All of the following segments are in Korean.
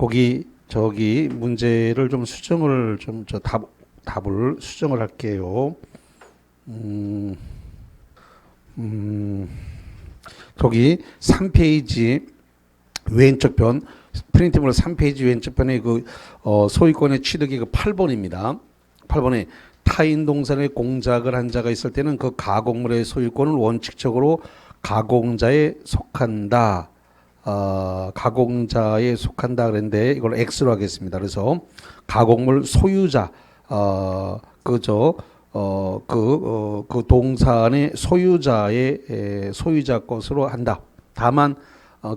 거기 저기 문제를 좀 수정을 좀 답을 수정을 할게요. 거기 3페이지 왼쪽 편 프린트물 3페이지 왼쪽 편에 그 소유권의 취득이 그 8번입니다. 8번에 타인 동산에 공작을 한 자가 있을 때는 그 가공물의 소유권은 원칙적으로 가공자에 속한다. 가공자에 속한다 그랬는데 이걸 X로 하겠습니다. 그래서 가공물 소유자 그 동산의 소유자 것으로 한다. 다만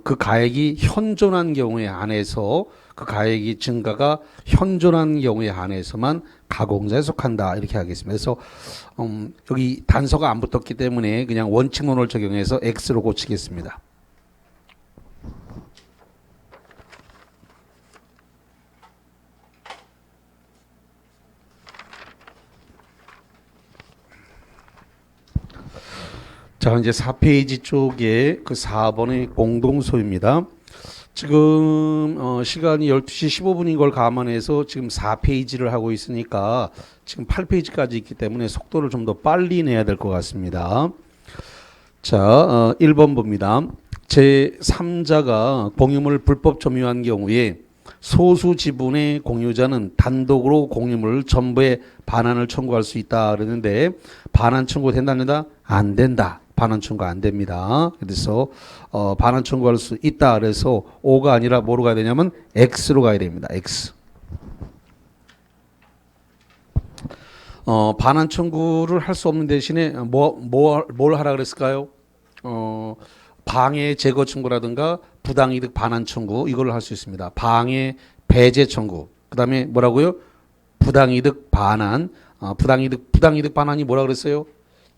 그 가액이 현존한 경우에 한해서 그 가액이 증가가 현존한 경우에 한해서만 가공자에 속한다 이렇게 하겠습니다. 그래서 여기 단서가 안 붙었기 때문에 그냥 원칙론을 적용해서 X로 고치겠습니다. 자, 이제 4페이지 쪽에 그 4번의 공동소유입니다. 지금 시간이 12시 15분인 걸 감안해서 지금 4페이지를 하고 있으니까 지금 8페이지까지 있기 때문에 속도를 좀 더 빨리 내야 될 것 같습니다. 자, 1번 봅니다. 제3자가 공유물을 불법 점유한 경우에 소수 지분의 공유자는 단독으로 공유물 전부의 반환을 청구할 수 있다 그러는데 반환 청구 된다 안 된다? 안 된다. 반환 청구 안 됩니다. 그래서 반환 청구할 수 있다. 그래서 O가 아니라 뭐로 가야 되냐면 X로 가야 됩니다. X. 반환 청구를 할 수 없는 대신에 뭘 하라 그랬을까요? 방해 제거 청구라든가 부당이득 반환 청구 이걸 할 수 있습니다. 방해 배제 청구. 그다음에 뭐라고요? 부당이득 반환. 부당이득 반환이 뭐라 그랬어요?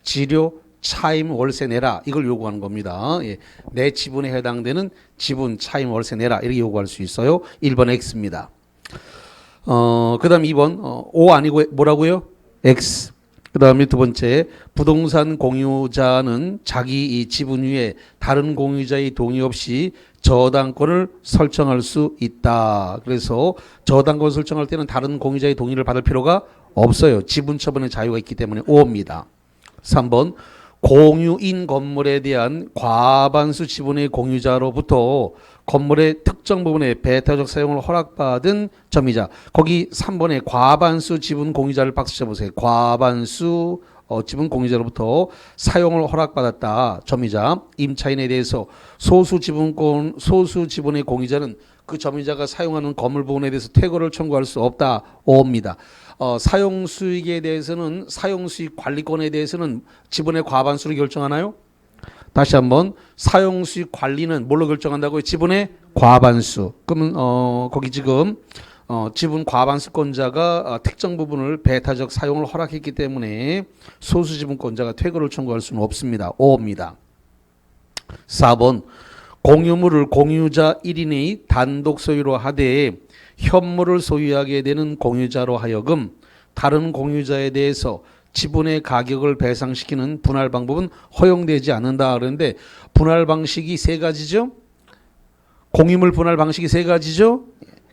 지료 차임 월세 내라 이걸 요구하는 겁니다. 예. 내 지분에 해당되는 지분 차임 월세 내라 이렇게 요구할 수 있어요. 1번 X입니다. 그다음 2번 O 아니고 뭐라고요? X. 그다음에 두 번째 부동산 공유자는 자기 이 지분 위에 다른 공유자의 동의 없이 저당권을 설정할 수 있다. 그래서 저당권 설정할 때는 다른 공유자의 동의를 받을 필요가 없어요. 지분 처분의 자유가 있기 때문에 O입니다. 3번 공유인 건물에 대한 과반수 지분의 공유자로부터 건물의 특정 부분의 배타적 사용을 허락받은 점이자 거기 3번에 과반수 지분 공유자를 박수 쳐보세요. 과반수 지분 공유자로부터 사용을 허락받았다. 점이자 임차인에 대해서 소수 지분의 공유자는 그 점유자가 사용하는 건물 부분에 대해서 퇴거를 청구할 수 없다. 5입니다. 사용수익에 대해서는 사용수익 관리권에 대해서는 지분의 과반수를 결정하나요? 다시 한번 사용수익 관리는 뭘로 결정한다고요? 지분의 과반수. 그러면 거기 지금 지분 과반수권자가 특정 부분을 배타적 사용을 허락했기 때문에 소수지분권자가 퇴거를 청구할 수는 없습니다. 5입니다. 4번 공유물을 공유자 1인이 단독 소유로 하되 현물을 소유하게 되는 공유자로 하여금 다른 공유자에 대해서 지분의 가격을 배상시키는 분할 방법은 허용되지 않는다 그러는데 분할 방식이 세 가지죠. 공유물 분할 방식이 세 가지죠.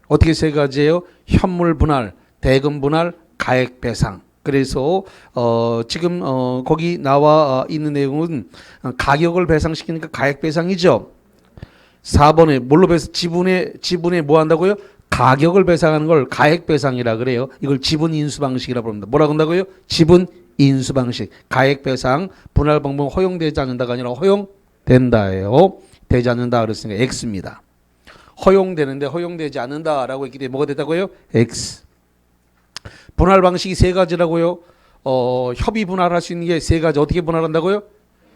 어떻게 세 가지예요? 현물 분할, 대금 분할, 가액 배상. 그래서 지금 거기 나와 있는 내용은 가격을 배상시키니까 가액 배상이죠. 4번에 뭘로 지분에 뭐 한다고요? 가격을 배상하는 걸 가액 배상이라 그래요. 이걸 지분 인수 방식이라 부릅니다. 뭐라 그런다고요? 지분 인수 방식. 가액 배상 분할 방법 허용되지 않는다가 아니라 허용된다예요. 되지 않는다 그랬으니까 X입니다. 허용되는데 허용되지 않는다라고 했기 때문에 뭐가 됐다고요? X. 분할 방식이 세 가지라고요. 협의 분할할 수 있는 게 세 가지. 어떻게 분할한다고요?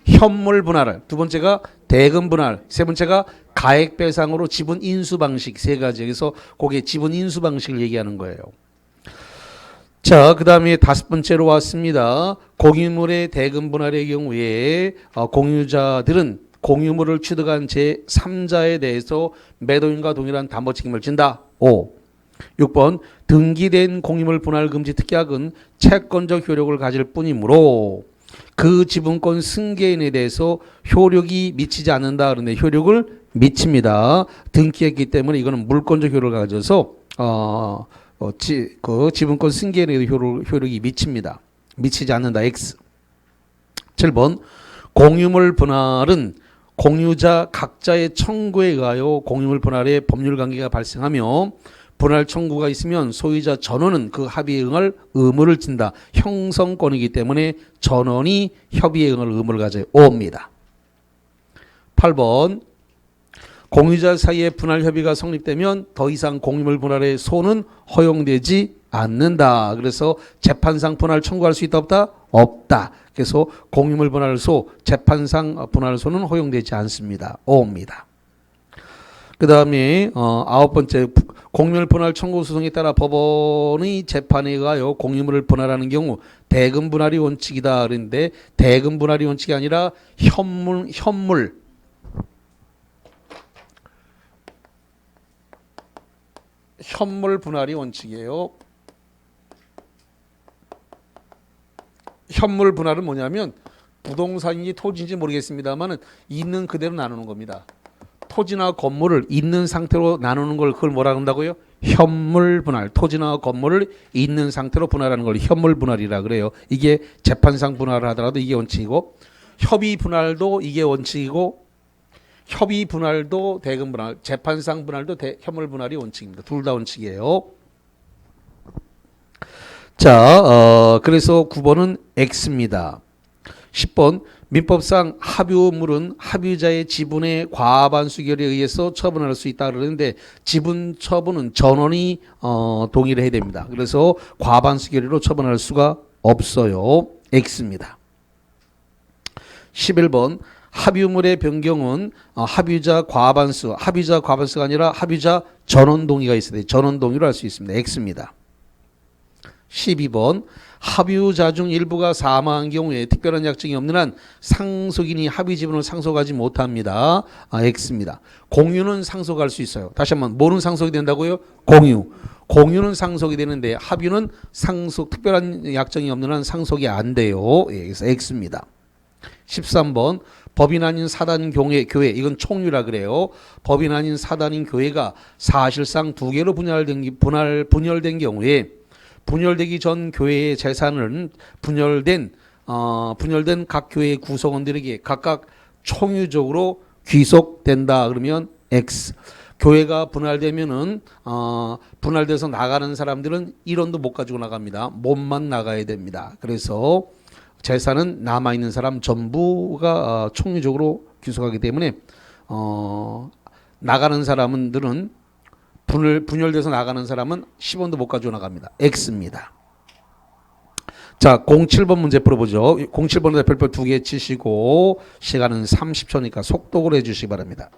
현물 분할, 두 번째가 대금 분할, 세 번째가 가액 배상으로 지분 인수 방식 세 가지. 그래서 거기에 지분 인수 방식을 얘기하는 거예요. 자, 그 다음에 다섯 번째로 왔습니다. 공유물의 대금 분할의 경우에 공유자들은 공유물을 취득한 제3자에 대해서 매도인과 동일한 담보 책임을 진다. 5. 6번 등기된 공유물 분할 금지 특약은 채권적 효력을 가질 뿐이므로 그 지분권 승계인에 대해서 효력이 미치지 않는다. 그런데 효력을 미칩니다. 등기했기 때문에 이거는 물권적 효력을 가져서 그 지분권 승계에 대한 효력이 미칩니다. 미치지 않는다. X. 7번 공유물 분할은 공유자 각자의 청구에 의하여 공유물 분할의 법률 관계가 발생하며 분할 청구가 있으면 소유자 전원은 그 합의에 응할 의무를 진다. 형성권이기 때문에 전원이 협의에 응할 의무를 가져요. 5입니다. 8번 공유자 사이에 분할 협의가 성립되면 더 이상 공유물 분할의 소는 허용되지 않는다. 그래서 재판상 분할 청구할 수 있다 없다? 없다. 그래서 공유물 분할소, 재판상 분할소는 허용되지 않습니다. 5입니다. 그 다음에 9번째 공유물 분할 청구 소송에 따라 법원의 재판에 의하여 공유물을 분할하는 경우 대금 분할이 원칙이다. 그런데 대금 분할이 원칙이 아니라 현물 분할이 원칙이에요. 현물 분할은 뭐냐면 부동산인지 토지인지 모르겠습니다만 있는 그대로 나누는 겁니다. 토지나 건물을 있는 상태로 나누는 걸 그걸 뭐라 한다고요? 현물 분할. 토지나 건물을 있는 상태로 분할하는 걸 현물 분할이라 그래요. 이게 재판상 분할을 하더라도 이게 원칙이고 협의 분할도 이게 원칙이고 협의 분할도 대금 분할, 재판상 분할도 현물 분할이 원칙입니다. 둘 다 원칙이에요. 자, 그래서 9번은 X입니다. 10번 민법상 합유물은 합유자의 지분의 과반수 결에 의해서 처분할 수 있다 그러는데 지분 처분은 전원이 동의를 해야 됩니다. 그래서 과반수 결의로 처분할 수가 없어요. X입니다. 11번 합유물의 변경은 합유자 과반수가 아니라 합유자 전원 동의가 있어야 돼요. 전원 동의로 할 수 있습니다. X입니다. 12번 합유자 중 일부가 사망한 경우에 특별한 약정이 없는 한 상속인이 합의 지분을 상속하지 못합니다. X입니다. 공유는 상속할 수 있어요. 다시 한번 뭐는 상속이 된다고요? 공유는 상속이 되는데 합유는 특별한 약정이 없는 한 상속이 안 돼요. 그래서 X입니다. 13번 법인 아닌 사단 교회 이건 총유라 그래요. 법인 아닌 사단인 교회가 사실상 두 개로 분열된 경우에 분열되기 전 교회의 재산은 분열된 각 교회의 구성원들에게 각각 총유적으로 귀속된다. 그러면 X. 교회가 분할되면은 분할돼서 나가는 사람들은 1원도 못 가지고 나갑니다. 몸만 나가야 됩니다. 그래서 재산은 남아있는 사람 전부가 총유적으로 귀속하기 때문에 나가는 사람들은 분열돼서 나가는 사람은 10원도 못 가지고 나갑니다. X입니다. 자, 07번 문제 풀어보죠. 07번에다 별표 2개 치시고 시간은 30초니까 속독을 해주시기 바랍니다.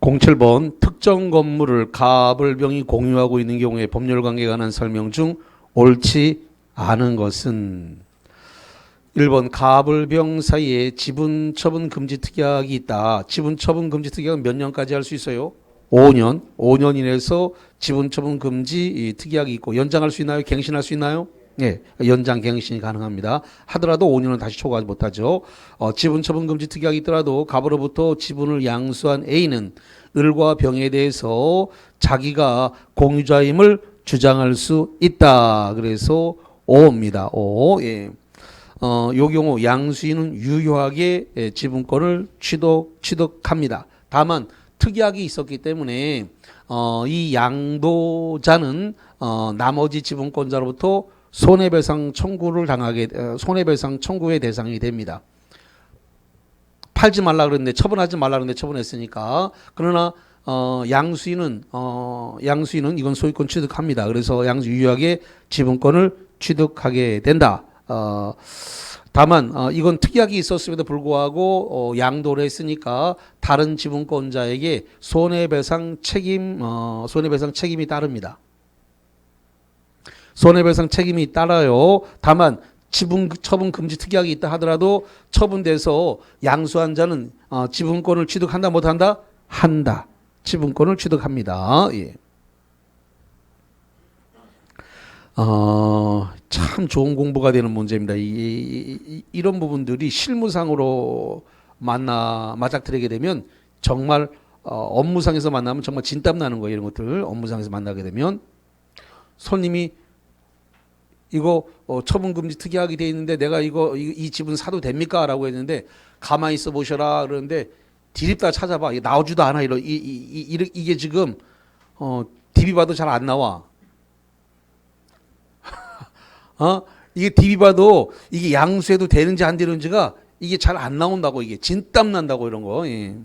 (07번) 특정 건물을 가불병이 공유하고 있는 경우에 법률관계에 관한 설명 중 옳지 않은 것은 1번 가불병 사이에 지분처분 금지 특약이 있다. 지분처분 금지 특약은 몇 년까지 할 수 있어요? 5년. 5년 이내에서 지분처분 금지 특약이 있고 연장할 수 있나요? 갱신할 수 있나요? 네, 연장 갱신이 가능합니다. 하더라도 5년은 다시 초과하지 못하죠. 지분처분 금지 특약이 있더라도 갑으로부터 지분을 양수한 A는 을과 병에 대해서 자기가 공유자임을 주장할 수 있다. 그래서 5입니다. 5. 예. 요 경우 양수인은 유효하게 지분권을 취득합니다. 다만 특이하게 있었기 때문에 이 양도자는 나머지 지분권자로부터 손해배상 청구의 대상이 됩니다. 팔지 말라 그랬는데 처분하지 말라 그랬는데 처분했으니까. 그러나 양수인은 이건 소유권 취득합니다. 그래서 양수 유효하게 지분권을 취득하게 된다. 다만 이건 특이하게 있었음에도 불구하고 양도를 했으니까 다른 지분권자에게 손해배상 책임이 따릅니다. 손해배상 책임이 따라요. 다만 처분 금지 특이하게 있다 하더라도 처분돼서 양수한 자는 지분권을 취득한다 못한다? 한다. 지분권을 취득합니다. 예. 참 좋은 공부가 되는 문제입니다. 이런 부분들이 실무상으로 맞닥뜨리게 되면 정말 업무상에서 만나면 정말 진땀 나는 거예요. 이런 것들 업무상에서 만나게 되면 손님이 이거 처분금지 특이하게 돼 있는데 내가 이 지분 사도 됩니까? 라고 했는데 가만히 있어 보셔라 그러는데 디립다 찾아봐. 이게 나오지도 않아. 이게 지금 DB 봐도 잘 안 나와. 이게 DB 봐도 이게 양수해도 되는지 안 되는지가 이게 잘 안 나온다고. 이게 진땀 난다고 이런 거. 예.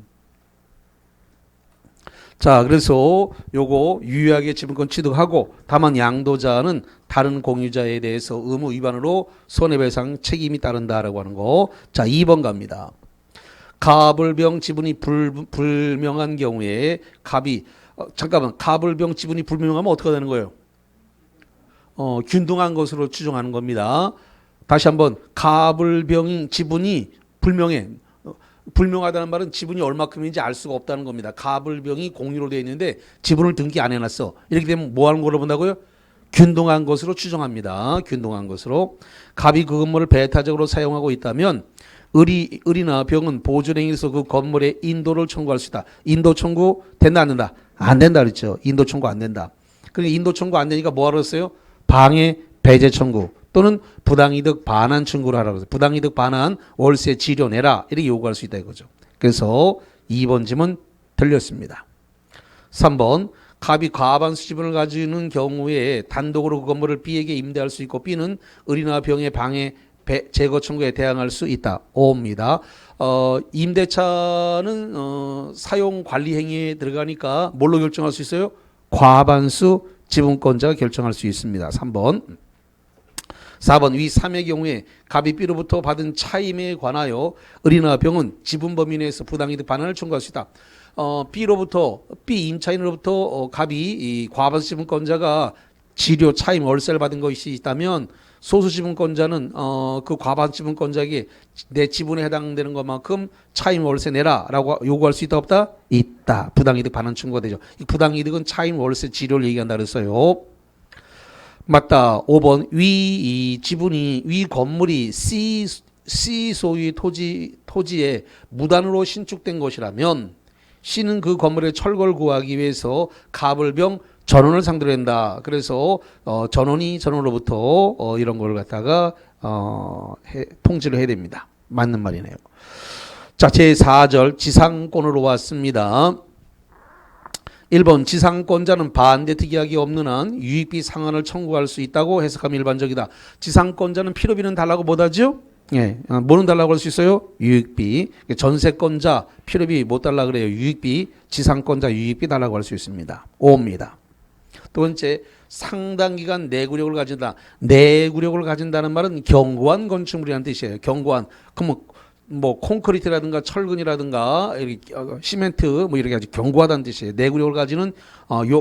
자, 그래서 요거 유효하게 지분권 취득하고 다만 양도자는 다른 공유자에 대해서 의무 위반으로 손해배상 책임이 따른다라고 하는 거. 자, 2번 갑니다. 가불병 지분이 불명한 경우에 가불병 지분이 불명하면 어떻게 되는 거예요? 균등한 것으로 추정하는 겁니다. 다시 한번 가불병 지분이 불명하다는 말은 지분이 얼마큼인지 알 수가 없다는 겁니다. 가불병이 공유로 되어 있는데 지분을 등기 안 해놨어. 이렇게 되면 뭐 하는 걸로 본다고요? 균등한 것으로 추정합니다. 균등한 것으로. 갑이 그 건물을 배타적으로 사용하고 있다면 을이나 병은 보존행위에서 그 건물에 인도를 청구할 수 있다. 인도 청구 된다 안 된다? 안 된다 그랬죠. 인도 청구 안 된다. 그러니까 인도 청구 안 되니까 뭐 하라고 했어요? 방해 배제 청구 또는 부당이득 반환 청구를 하라고 해서 부당이득 반환 월세 지료 내라 이렇게 요구할 수 있다 이거죠. 그래서 2번 질문 틀렸습니다. 3번 갑이 과반수 지분을 가지는 경우에 단독으로 그 건물을 B에게 임대할 수 있고 B는 을이나 병의 방해 제거 청구에 대항할 수 있다. 5입니다. 임대차는 사용 관리 행위에 들어가니까 뭘로 결정할 수 있어요? 과반수 지분권자가 결정할 수 있습니다. 3번. 4번 위 3의 경우에 갑이 B로부터 받은 차임에 관하여 을이나 병은 지분 범위 내에서 부당이득 반환을 청구할 수 있다. B 임차인으로부터 갑이 이 과반수 지분권자가 지료 차임 월세를 받은 것이 있다면 소수 지분권자는 그 과반수 지분권자에게 내 지분에 해당되는 것만큼 차임 월세 내라라고 요구할 수 있다 없다? 있다. 부당이득 반환 청구가 되죠. 이 부당이득은 차임 월세 지료를 얘기한다 그랬어요. 맞다. 5번 위 건물이 C 소유의 토지에 무단으로 신축된 것이라면 C는 그 건물의 철거를 구하기 위해서 가불병 전원을 상대로 한다. 그래서 전원으로부터 이런 걸 갖다가 통지를 해야 됩니다. 맞는 말이네요. 자, 제4절 지상권으로 왔습니다. 1번 지상권자는 반대 특이하기 없는 한 유익비 상환을 청구할 수 있다고 해석하면 일반적이다. 지상권자는 필요비는 달라고 못하죠? 예, 뭐는 달라고 할 수 있어요? 유익비. 전세권자 필요비 못 달라 그래요. 유익비. 지상권자 유익비 달라고 할 수 있습니다. 5입니다. 두 번째, 상당 기간 내구력을 가진다. 내구력을 가진다는 말은 견고한 건축물이라는 뜻이에요. 견고한. 그럼 뭐 콘크리트라든가 철근이라든가 시멘트 뭐 이렇게 아주 견고하다는 뜻이에요. 내구력을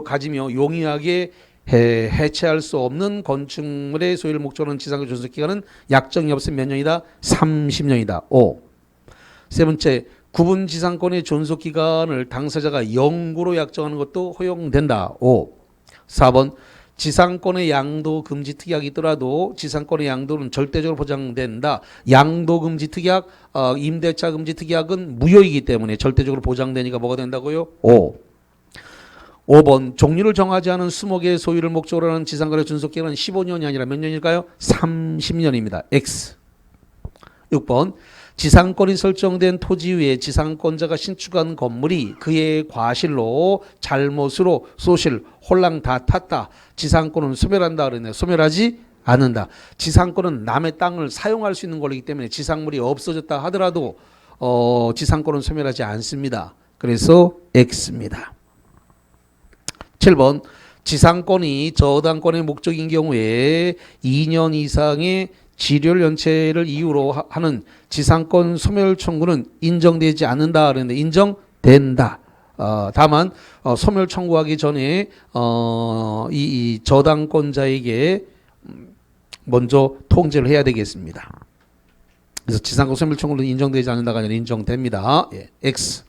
가지며 용이하게 해체할 수 없는 건축물의 소유를 목적으로 하는 지상권 존속 기간은 약정이 없으면 몇 년이다? 30년이다. 5. 세 번째, 구분 지상권의 존속 기간을 당사자가 영구로 약정하는 것도 허용된다. 5. 4번 지상권의 양도 금지 특약이 있더라도 지상권의 양도는 절대적으로 보장된다. 양도 금지 특약, 임대차 금지 특약은 무효이기 때문에 절대적으로 보장되니까 뭐가 된다고요? 5번 종류를 정하지 않은 20개의 소유를 목적으로 하는 지상권의 존속 기간은 15년이 아니라 몇 년일까요? 30년입니다. X. 6번 지상권이 설정된 토지 위에 지상권자가 신축한 건물이 그의 과실로 잘못으로 소실 홀랑 다 탔다. 지상권은 소멸한다 그랬네. 소멸하지 않는다. 지상권은 남의 땅을 사용할 수 있는 권리이기 때문에 지상물이 없어졌다 하더라도 지상권은 소멸하지 않습니다. 그래서 X입니다. 7번 지상권이 저당권의 목적인 경우에 2년 이상의 지료를 연체를 이유로 하는 지상권 소멸 청구는 인정되지 않는다 그랬는데 인정된다. 다만 소멸 청구하기 전에 이 저당권자에게 먼저 통지를 해야 되겠습니다. 그래서 지상권 소멸 청구는 인정되지 않는다가 아니라 인정됩니다. 예, X.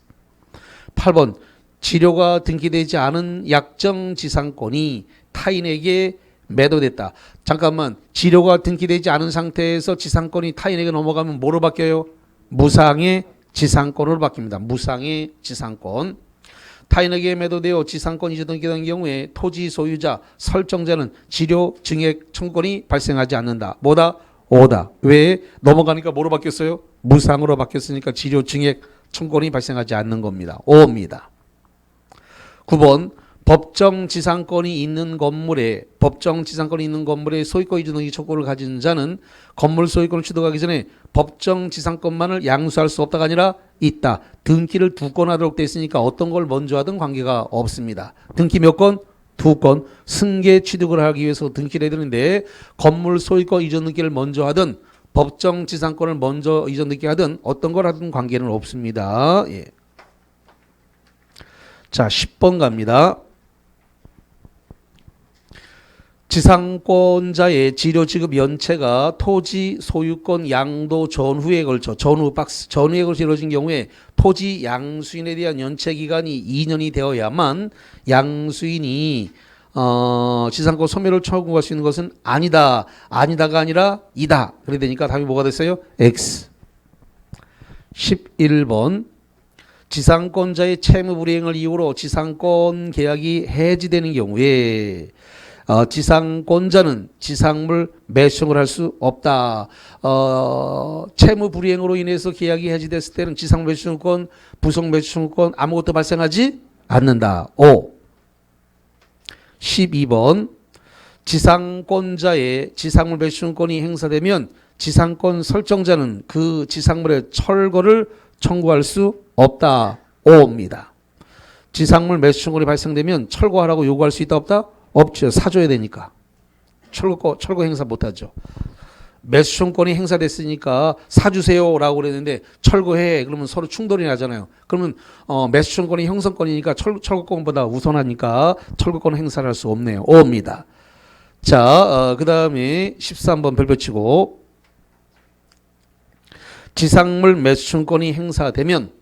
8번 지료가 등기되지 않은 약정 지상권이 타인에게 매도됐다. 잠깐만, 지료가 등기되지 않은 상태에서 지상권이 타인에게 넘어가면 뭐로 바뀌어요? 무상의 지상권으로 바뀝니다. 무상의 지상권. 타인에게 매도되어 지상권 이전 등기된 경우에 토지 소유자, 설정자는 지료 증액 청구권이 발생하지 않는다. 뭐다? 오다. 왜? 넘어가니까 뭐로 바뀌었어요? 무상으로 바뀌었으니까 지료 증액 청구권이 발생하지 않는 겁니다. 오입니다. 9번 법정 지상권이 있는 건물에 소유권 이전 등기 청구를 가진 자는 건물 소유권을 취득하기 전에 법정 지상권만을 양수할 수 없다가 아니라 있다. 등기를 2건 하도록 되어 있으니까 어떤 걸 먼저 하든 관계가 없습니다. 등기 몇 건? 2건. 승계 취득을 하기 위해서 등기를 해야 되는데 건물 소유권 이전 등기를 먼저 하든 법정 지상권을 먼저 이전 등기하든 어떤 걸 하든 관계는 없습니다. 예. 자, 10번 갑니다. 지상권자의 지료 지급 연체가 토지 소유권 양도 전후에 걸쳐 전후에 걸쳐 이루어진 경우에 토지 양수인에 대한 연체 기간이 2년이 되어야만 양수인이 지상권 소멸을 청구할 수 있는 것은 아니다. 아니다가 아니라 이다. 그래야 되니까 답이 뭐가 됐어요? X. 11번 지상권자의 채무 불이행을 이유로 지상권 계약이 해지되는 경우에 지상권자는 지상물 매수를 할 수 없다. 채무 불이행으로 인해서 계약이 해지됐을 때는 지상물 매수권, 부속 매수권 아무것도 발생하지 않는다. 5. 12번 지상권자의 지상물 매수권이 행사되면 지상권 설정자는 그 지상물의 철거를 청구할 수 없다. 5입니다. 지상물 매수권이 발생되면 철거하라고 요구할 수 있다 없다? 없죠. 사줘야 되니까. 철거 행사 못하죠. 매수청권이 행사됐으니까 사주세요라고 그랬는데 철거해. 그러면 서로 충돌이 나잖아요. 그러면 매수청권이 형성권이니까 철거권보다 우선하니까 철거권 행사를 할 수 없네요. 5입니다. 자, 그 다음에 13번 별표 치고 지상물 매수청권이 행사되면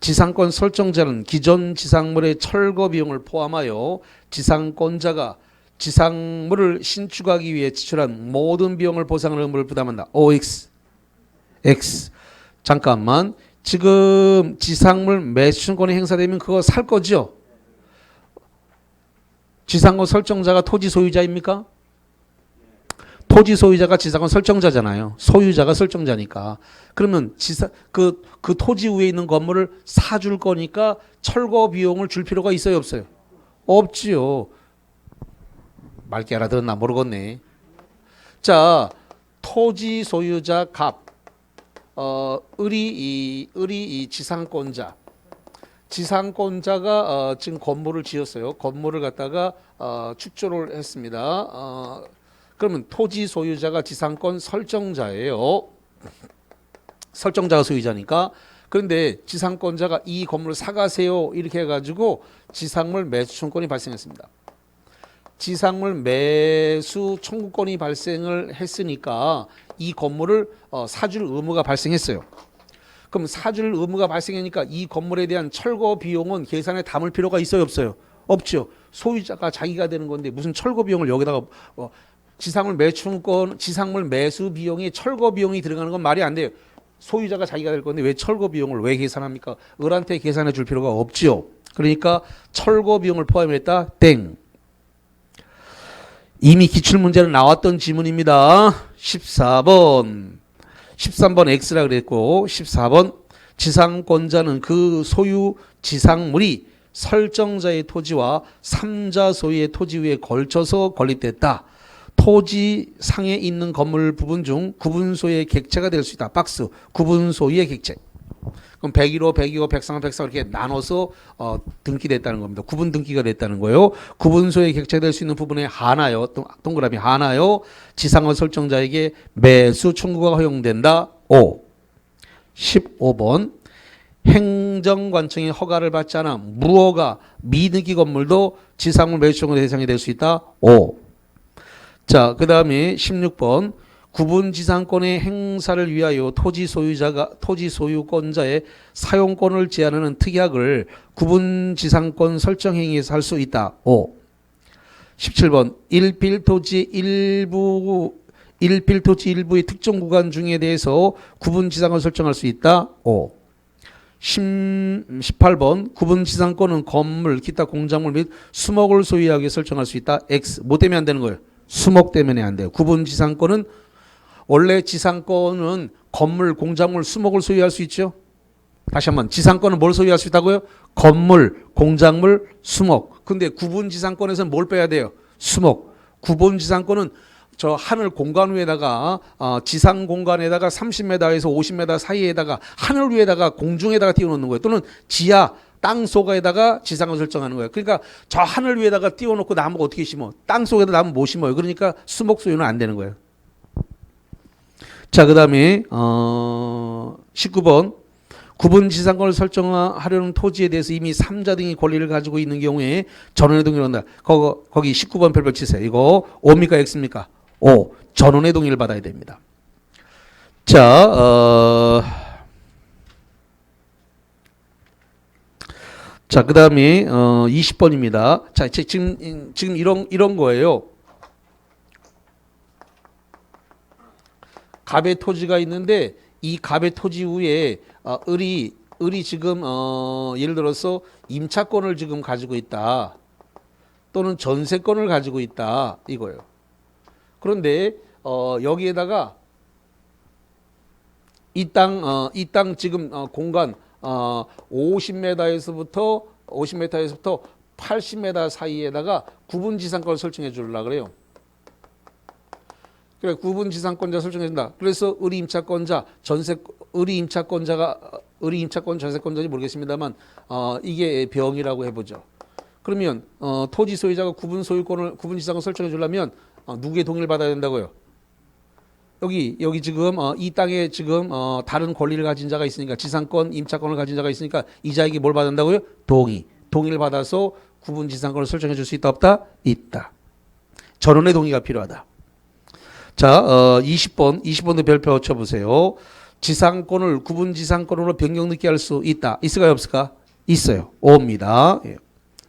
지상권 설정자는 기존 지상물의 철거 비용을 포함하여 지상권자가 지상물을 신축하기 위해 지출한 모든 비용을 보상하는 의무를 부담한다. OX. X. 잠깐만. 지금 지상물 매수권이 행사되면 그거 살 거죠? 지상권 설정자가 토지 소유자입니까? 토지 소유자가 지상권 설정자잖아요. 소유자가 설정자니까. 그러면 그 토지 위에 있는 건물을 사줄 거니까 철거 비용을 줄 필요가 있어요, 없어요? 없지요. 맑게 알아들었나 모르겠네. 자, 토지 소유자 갑, 이 지상권자. 지상권자가 지금 건물을 지었어요. 건물을 갖다가 축조를 했습니다. 그러면 토지 소유자가 지상권 설정자예요. 설정자가 소유자니까. 그런데 지상권자가 이 건물을 사가세요 이렇게 해가지고 지상물 매수 청구권이 발생했습니다. 지상물 매수 청구권이 발생을 했으니까 이 건물을 사줄 의무가 발생했어요. 그럼 사줄 의무가 발생하니까 이 건물에 대한 철거 비용은 계산에 담을 필요가 있어요, 없어요? 없죠. 소유자가 자기가 되는 건데 무슨 철거 비용을 여기다가 지상물 매수권, 지상물 매수 비용이 철거 비용이 들어가는 건 말이 안 돼요. 소유자가 자기가 될 건데 왜 철거 비용을 왜 계산합니까? 을한테 계산해 줄 필요가 없지요. 그러니까 철거 비용을 포함했다. 땡. 이미 기출문제는 나왔던 지문입니다. 14번. 13번 X라 그랬고 14번 지상권자는 그 소유 지상물이 설정자의 토지와 3자 소유의 토지 위에 걸쳐서 건립됐다. 토지 상에 있는 건물 부분 중 구분 소유의 객체가 될 수 있다. 박스 구분 소유의 객체. 그럼 101호, 102호, 103호, 104호 이렇게 나눠서 등기됐다는 겁니다. 구분 등기가 됐다는 거예요. 구분 소유의 객체가 될 수 있는 부분에 하나요. 동그라미 하나요. 지상권 설정자에게 매수 청구가 허용된다. 5. 15번 행정관청의 허가를 받지 않아 무허가 미등기 건물도 지상물 매수 청구 대상이 될 수 있다. 5. 자, 그 다음에 16번 구분 지상권의 행사를 위하여 토지 소유권자의 사용권을 제한하는 특약을 구분 지상권 설정 행위에서 할 수 있다. 5. 17번 일필토지 일부의 특정 구간 중에 대해서 구분 지상권을 설정할 수 있다. 5. 18번 구분 지상권은 건물, 기타 공작물 및 수목을 소유하게 설정할 수 있다. X. 뭐 때문에 안 되는 거예요? 수목 때문에 안 돼요. 구분 지상권은 원래 지상권은 건물, 공작물, 수목을 소유할 수 있죠. 다시 한번 지상권은 뭘 소유할 수 있다고요? 건물, 공작물, 수목. 근데 구분 지상권에서는 뭘 빼야 돼요? 수목. 구분 지상권은 저 하늘 공간 위에다가 지상 공간에다가 30m에서 50m 사이에다가 하늘 위에다가 공중에다가 띄워놓는 거예요. 또는 지하 땅 속에다가 지상을 설정하는 거예요. 그러니까 저 하늘 위에다가 띄워놓고 나무 어떻게 심어? 땅 속에다 나무 못 심어요. 그러니까 수목 소유는 안 되는 거예요. 자, 그 다음에 19번 구분 지상권을 설정하려는 토지에 대해서 이미 3자 등이 권리를 가지고 있는 경우에 전원의 동의를 한다. 거기 19번 별표 치세요. 이거 5입니까 X입니까? 5. 전원의 동의를 받아야 됩니다. 자, 자, 그 다음에 20번입니다. 자, 지금 이런 거예요. 갑의 토지가 있는데 이 갑의 토지 위에 을이 지금 예를 들어서 임차권을 지금 가지고 있다. 또는 전세권을 가지고 있다. 이거예요. 그런데 여기에다가 이 땅 지금 공간 50m에서부터 80m 사이에다가 구분 지상권을 설정해 주려고 그래요. 그래, 구분 지상권자 설정해 준다. 그래서 을이 임차권 전세권자인지 모르겠습니다만 이게 병이라고 해보죠. 그러면 토지 소유자가 구분 지상권 설정해 주려면 누구의 동의를 받아야 된다고요? 여기 지금 이 땅에 지금 다른 권리를 가진 자가 있으니까 지상권, 임차권을 가진 자가 있으니까 이 자에게 뭘 받는다고요? 동의를 받아서 구분 지상권을 설정해 줄 수 있다 없다? 있다. 전원의 동의가 필요하다. 자, 20번도 별표 쳐보세요. 지상권을 구분 지상권으로 변경 늦게 할 수 있다. 있을까요 없을까? 있어요. 5입니다. 예.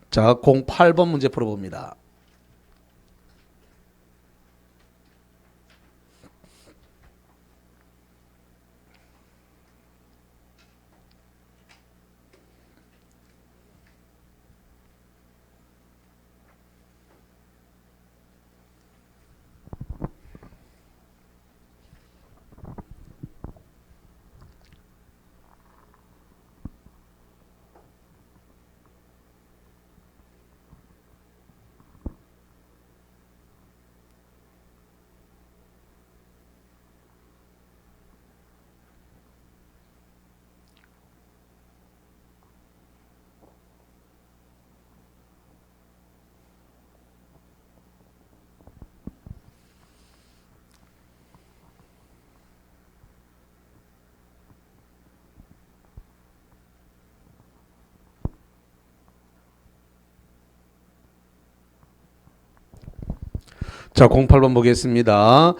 자, 08번 문제 풀어봅니다. 자, 08번 보겠습니다.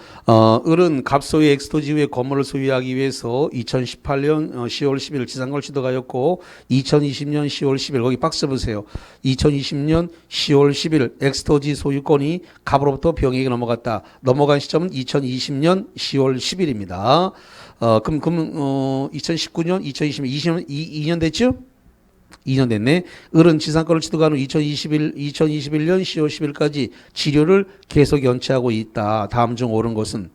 을은 갑소유 엑스토지 위에 건물을 소유하기 위해서 2018년 10월 10일 지상권을 취득하였고 2020년 10월 10일 거기 박스 보세요. 2020년 10월 10일 엑스토지 소유권이 갑으로부터 병에게 넘어갔다. 넘어간 시점은 2020년 10월 10일입니다. 그럼 2019년, 2020년 2년 됐죠? 2년 됐네. 을은 지상권을 취득한 후 2021년 10월 10일까지 지료를 계속 연체하고 있다. 다음 중 옳은 것은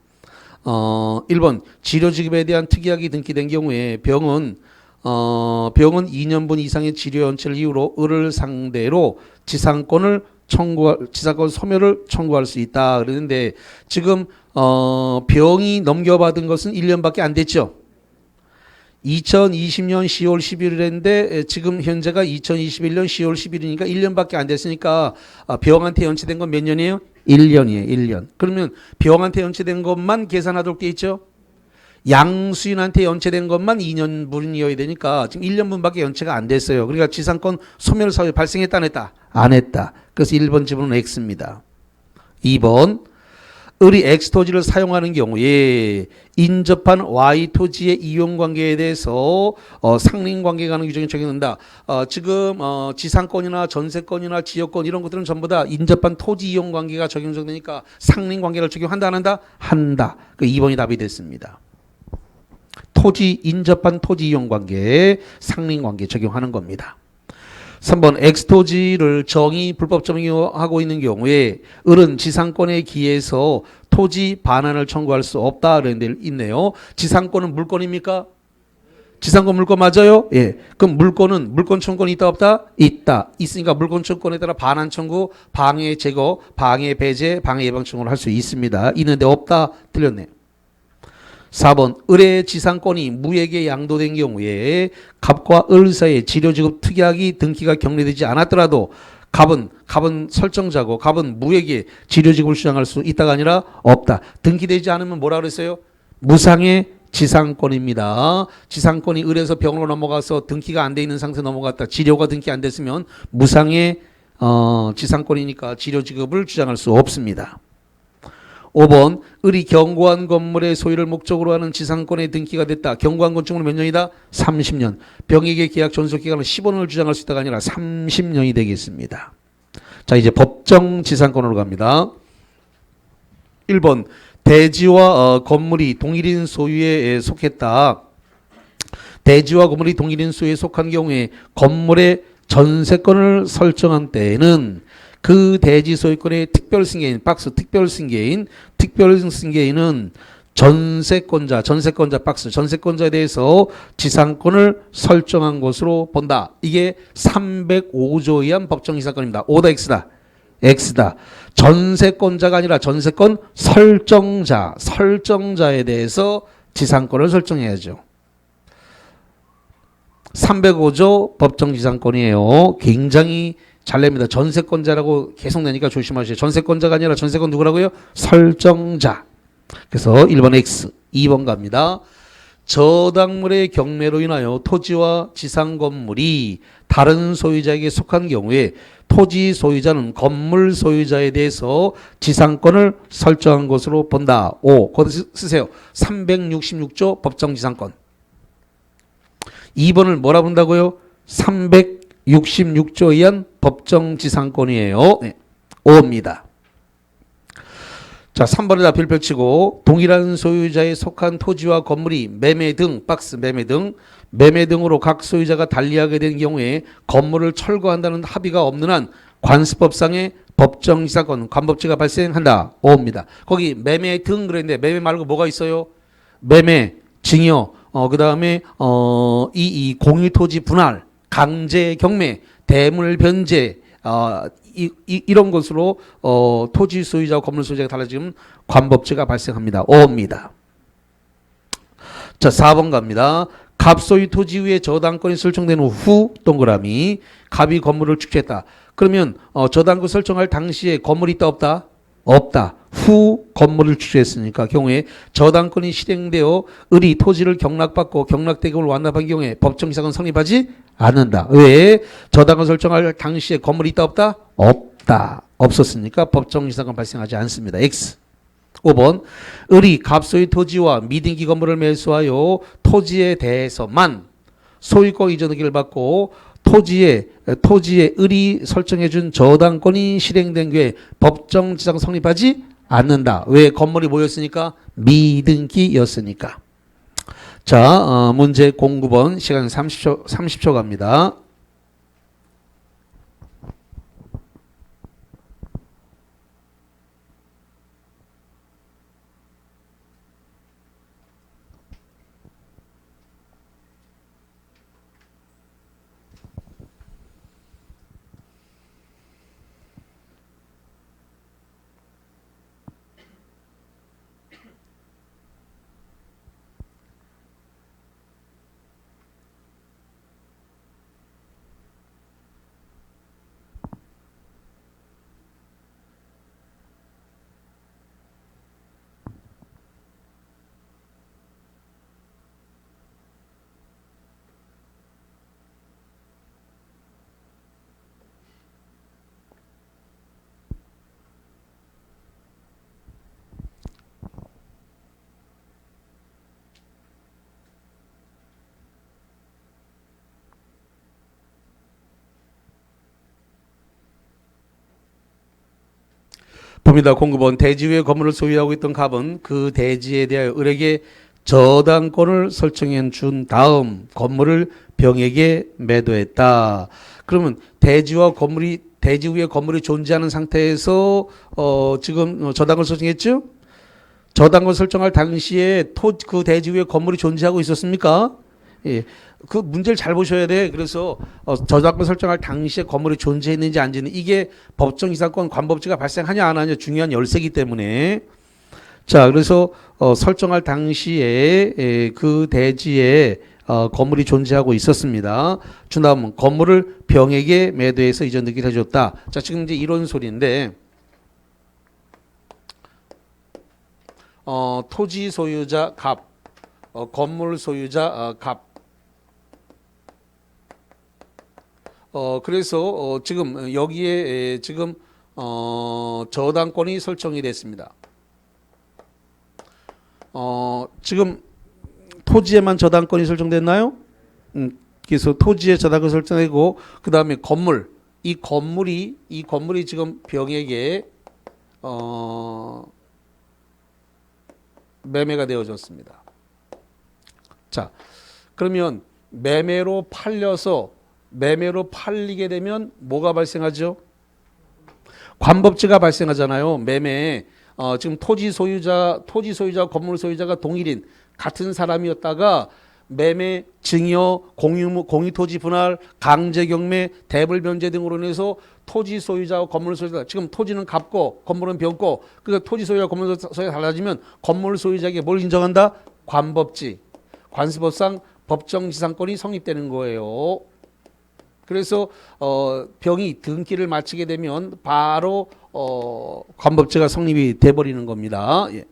1번 치료지급에 대한 특약이 등기된 경우에 병은 2년분 이상의 치료 연체를 이유로 을을 상대로 지상권 소멸을 청구할 수 있다 그러는데 지금 병이 넘겨받은 것은 1년밖에 안 됐죠. 2020년 10월 11일인데 지금 현재가 2021년 10월 10일이니까 1년밖에 안 됐으니까 병한테 연체된 건 몇 년이에요? 1년이에요. 1년. 그러면 병한테 연체된 것만 계산하도록 돼 있죠. 양수인한테 연체된 것만 2년분이어야 되니까 지금 1년분밖에 연체가 안 됐어요. 그러니까 지상권 소멸 사유 발생했다 안 했다? 안 했다. 그래서 1번 지분은 X입니다. 2번 을이 X토지를 사용하는 경우에 인접한 Y토지의 이용관계에 대해서 상린관계가 하는 규정이 적용된다. 지금 지상권이나 전세권이나 지역권 이런 것들은 전부 다 인접한 토지 이용관계가 적용되니까 상린관계를 적용한다 안 한다? 한다. 그 2번이 답이 됐습니다. 인접한 토지 이용관계, 상린관계 적용하는 겁니다. 3번 X토지를 불법 점유하고 있는 경우에 을은 지상권에 기해서 토지 반환을 청구할 수 없다 그런 데 있네요. 지상권은 물권입니까? 지상권 물권 맞아요? 예. 그럼 물권 청구권이 있다 없다? 있다. 있으니까 물권 청구권에 따라 반환 청구, 방해 제거, 방해 배제, 방해 예방 청구를 할 수 있습니다. 있는데 없다 틀렸네요. 4번 을의 지상권이 무에게 양도된 경우에 갑과 을 사이에 지료지급 특약이 등기가 경리되지 않았더라도 갑은 설정자고 갑은 무에게 지료지급을 주장할 수 있다가 아니라 없다. 등기되지 않으면 뭐라 그랬어요? 무상의 지상권입니다. 지상권이 을에서 병으로 넘어가서 등기가 안 돼 있는 상태 넘어갔다. 지료가 등기 안 됐으면 무상의 지상권이니까 지료지급을 주장할 수 없습니다. 5번 을이 경고한 건물의 소유를 목적으로 하는 지상권에 등기가 됐다. 경고한 건축물은 몇 년이다? 30년. 병에게 계약 존속기간은 15년을 주장할 수 있다가 아니라 30년이 되겠습니다. 자, 이제 법정 지상권으로 갑니다. 1번 대지와 건물이 동일인 소유에 속했다. 대지와 건물이 동일인 소유에 속한 경우에 건물의 전세권을 설정한 때에는 그 대지 소유권의 특별승계인 특별승계인은 전세권자에 대해서 지상권을 설정한 것으로 본다. 이게 305조에 의한 법정지상권입니다. O다 X다. X다. 전세권자가 아니라 전세권 설정자에 대해서 지상권을 설정해야죠. 305조 법정지상권이에요. 굉장히 잘 냅니다. 전세권자라고 계속 내니까 조심하세요. 전세권자가 아니라 전세권 누구라고요? 설정자. 그래서 1번 X, 2번 갑니다. 저당물의 경매로 인하여 토지와 지상 건물이 다른 소유자에게 속한 경우에 토지 소유자는 건물 소유자에 대해서 지상권을 설정한 것으로 본다. 5. 거기 쓰세요. 366조 법정지상권. 2번을 뭐라 본다고요? 366조에 의한 법정지상권이에요. 네. 5입니다. 자, 3번에 답을 펼치고 동일한 소유자에 속한 토지와 건물이 매매 등으로 각 소유자가 달리하게 된 경우에 건물을 철거한다는 합의가 없는 한 관습법상의 법정지상권, 관법지가 발생한다. 5입니다. 거기 매매 등 그랬는데 매매 말고 뭐가 있어요? 매매, 증여, 그 다음에 이 공유토지 분할, 강제 경매, 대물 변제, 이런 것으로 토지 소유자와 건물 소유자가 달라지면 관법제가 발생합니다. 5입니다. 자, 4번 갑니다. 갑 소유 토지 위에 저당권이 설정된 후 동그라미 갑이 건물을 축제했다. 그러면 저당권 설정할 당시에 건물이 있다 없다? 없다. 후 건물을 취소했으니까 경우에 저당권이 실행되어 을이 토지를 경락받고 경락대금을 완납한 경우에 법정지상권 성립하지 않는다. 왜? 저당권 설정할 당시에 건물이 있다 없다? 없다. 없었으니까 법정지상권 발생하지 않습니다. X. 5번 을이 갑소유 토지와 미등기 건물을 매수하여 토지에 대해서만 소유권 이전 의결을 받고 토지에 을이 설정해준 저당권이 실행된 경우에 법정지상권 성립하지 않는다. 왜? 건물이 뭐였으니까? 미등기였으니까. 자, 문제 09번 시간 30초 갑니다. 봅니다. 공급원 대지 위에 건물을 소유하고 있던 갑은 그 대지에 대하여 을에게 저당권을 설정해 준 다음 건물을 병에게 매도했다. 그러면 대지 위에 건물이 존재하는 상태에서 지금 저당권 설정했죠? 저당권 설정할 당시에 그 대지 위에 건물이 존재하고 있었습니까? 예. 그 문제를 잘 보셔야 돼. 그래서 저당권 설정할 당시에 건물이 존재했는지 안 존재했는지 이게 법정 이상권 관법지가 발생하냐 안 하냐 중요한 열쇠이기 때문에 자 그래서 설정할 당시에 그 대지에 건물이 존재하고 있었습니다. 준 다음 건물을 병에게 매도해서 이전 등기를 해줬다. 자 지금 이제 이런 소리인데 토지 소유자 갑, 건물 소유자 갑. 그래서 지금 여기에 지금 저당권이 설정이 됐습니다. 지금 토지에만 저당권이 설정됐나요? 그래서 토지에 저당권이 설정되고 그 다음에 건물, 이 건물이 지금 병에게 매매가 되어졌습니다. 자, 그러면 매매로 팔리게 되면 뭐가 발생하죠? 관법지가 발생하잖아요. 매매. 지금 토지 소유자, 건물 소유자가 동일인 같은 사람이었다가 매매, 증여, 공유토지 분할, 강제 경매, 대불 변제 등으로 인해서 토지 소유자와 건물 소유자, 지금 토지는 갑고 건물은 병고, 그러니까 토지 소유자, 건물 소유가 달라지면 건물 소유자에게 뭘 인정한다? 관법지, 관습법상 법정지상권이 성립되는 거예요. 그래서 병이 등기를 마치게 되면 바로 관법제가 성립이 돼버리는 겁니다. 예.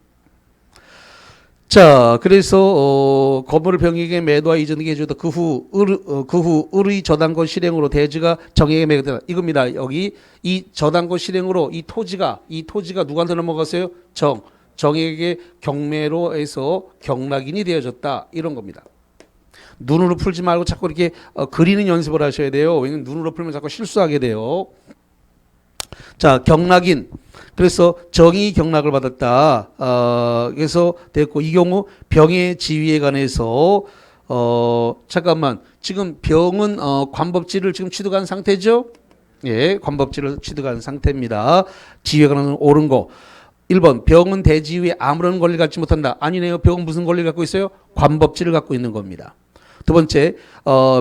자, 그래서 건물을 병에게 매도와 이전하게 해주다 그 후 을의 저당권 실행으로 대지가 정에게 매도되다. 이겁니다. 여기 이 저당권 실행으로 이 토지가 누구한테 넘어갔어요? 정에게 경매로 해서 경락인이 되어졌다. 이런 겁니다. 눈으로 풀지 말고 자꾸 이렇게 그리는 연습을 하셔야 돼요. 왜냐면 눈으로 풀면 자꾸 실수하게 돼요. 자, 경락인. 그래서 정이 경락을 받았다. 그래서 됐고 이 경우 병의 지위에 관해서 잠깐만 지금 병은 관법지를 지금 취득한 상태죠? 예, 관법지를 취득한 상태입니다. 지위에 관한 옳은 거. 1번 병은 대지 위에 아무런 권리를 갖지 못한다. 아니네요. 병은 무슨 권리를 갖고 있어요? 관법지를 갖고 있는 겁니다. 두 번째,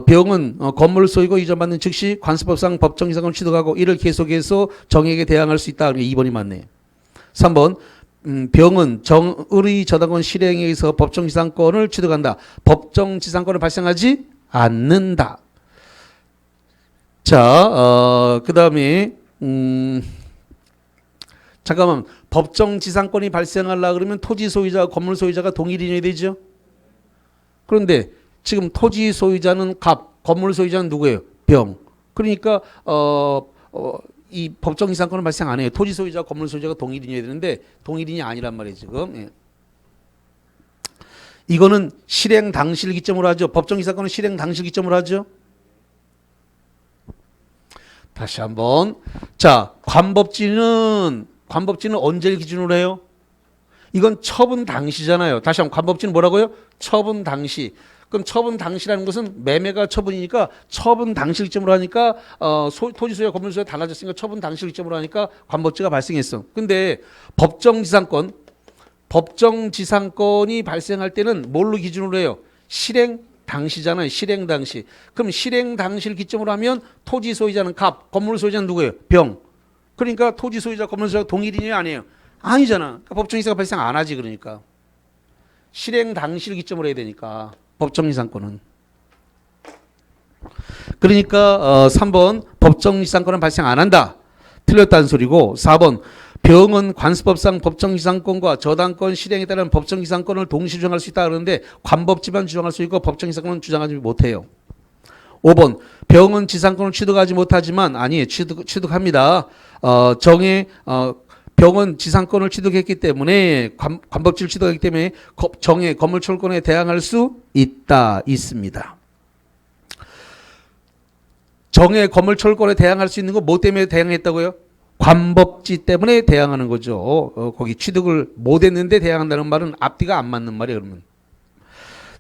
병은 건물을 소유고 이전받는 즉시 관습법상 법정지상권을 취득하고 이를 계속해서 정에게 대항할 수 있다. 2번이 맞네요. 3번, 병은 을의 저당권 실행에 의해서 법정지상권을 취득한다. 법정지상권을 발생하지 않는다. 자, 그 다음에 잠깐만, 법정지상권이 발생하려고 그러면 토지 소유자, 건물 소유자가 동일인이 되죠. 그런데 지금 토지 소유자는 갑, 건물 소유자는 누구예요? 병. 그러니까 이 법정 이상권은 발생 안 해요. 토지 소유자, 건물 소유자가 동일인이어야 되는데 동일인이 아니란 말이에요 지금. 예. 이거는 실행 당시를 기점으로 하죠. 법정 이상권은 실행 당시를 기점으로 하죠. 다시 한번. 자, 관법지는 언제를 기준으로 해요? 이건 처분 당시잖아요. 다시 한번 관법지는 뭐라고요? 처분 당시. 그럼 처분 당시라는 것은 매매가 처분이니까 처분 당시를 기점으로 하니까 토지 소유와 건물 소유가 달라졌으니까 처분 당시를 기점으로 하니까 관법지가 발생했어. 근데 법정지상권이 발생할 때는 뭘로 기준으로 해요? 실행 당시잖아요. 실행 당시. 그럼 실행 당시를 기점으로 하면 토지 소유자는 갑, 건물 소유자는 누구예요? 병. 그러니까 토지 소유자, 건물 소유자가 동일인이 아니에요. 아니잖아. 그러니까 법정지상권 발생 안 하지 그러니까. 실행 당시를 기점으로 해야 되니까. 법정지상권은. 그러니까 3번 법정지상권은 발생 안 한다. 틀렸다는 소리고 4번 병은 관습법상 법정지상권과 저당권 실행에 따른 법정지상권을 동시 주장할 수 있다 그러는데 관법지만 주장할 수 있고 법정지상권은 주장하지 못해요. 5번 병은 지상권을 취득하지 못하지만 아니 취득합니다. 병은 지상권을 취득했기 때문에 관법지를 취득했기 때문에 정의 건물철권에 대항할 수 있습니다. 정의 건물철권에 대항할 수 있는 거 뭐 때문에 대항했다고요? 관법지 때문에 대항하는 거죠. 거기 취득을 못했는데 대항한다는 말은 앞뒤가 안 맞는 말이에요. 그러면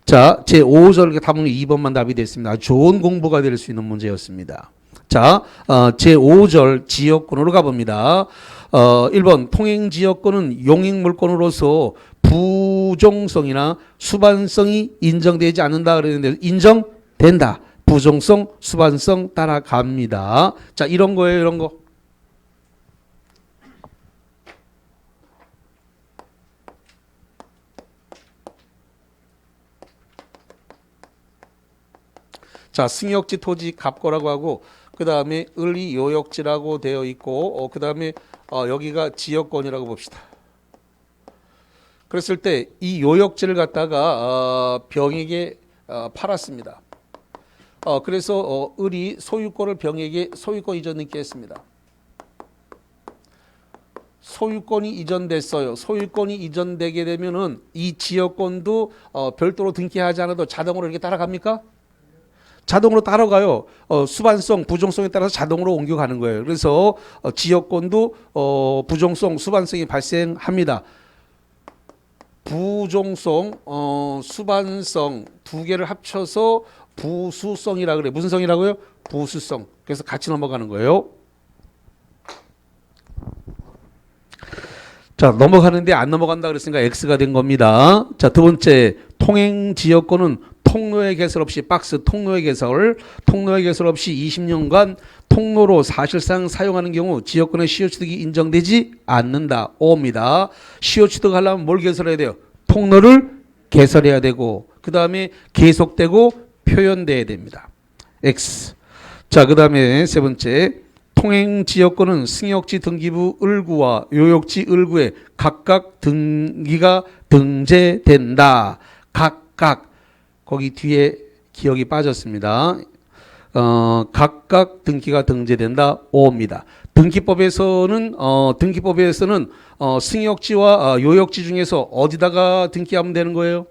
자, 제5절 답은 2번만 답이 됐습니다. 아주 좋은 공부가 될 수 있는 문제였습니다. 자, 제5절 지역권으로 가봅니다. 1번 통행지역권은 용익물권으로서 부종성이나 수반성이 인정되지 않는다 그랬는데 인정된다. 부종성, 수반성 따라갑니다. 자, 이런 거예요, 이런 거. 자, 승역지 토지 갑거라고 하고 그 다음에 을이 요역지라고 되어 있고 그 다음에 여기가 지역권이라고 봅시다. 그랬을 때 이 요역지를 갖다가 병에게 팔았습니다. 그래서 을이 소유권을 병에게 소유권 이전받게 했습니다. 소유권이 이전됐어요. 소유권이 이전되게 되면은 이 지역권도 별도로 등기하지 않아도 자동으로 이렇게 따라갑니까? 자동으로 따라가요. 수반성, 부종성에 따라서 자동으로 옮겨가는 거예요. 그래서 지역권도 부종성, 수반성이 발생합니다. 부종성, 수반성 두 개를 합쳐서 부수성이라 그래요. 무슨 성이라고요? 부수성. 그래서 같이 넘어가는 거예요. 자, 넘어가는데 안 넘어간다 그랬으니까 X가 된 겁니다. 자, 두 번째 통행지역권은 통로의 개설 없이 박스 통로의 개설 없이 20년간 통로로 사실상 사용하는 경우 지역권의 시효취득이 인정되지 않는다. O입니다. 시효취득하려면 뭘 개설해야 돼요? 통로를 개설해야 되고 그 다음에 계속되고 표현돼야 됩니다. X. 자, 그 다음에 세 번째 통행지역권은 승역지 등기부 을구와 요역지 을구에 각각 등기가 등재된다. 각각 거기 뒤에 기억이 빠졌습니다. 각각 등기가 등재된다. O입니다. 등기법에서는 승역지와 요역지 중에서 어디다가 등기하면 되는 거예요?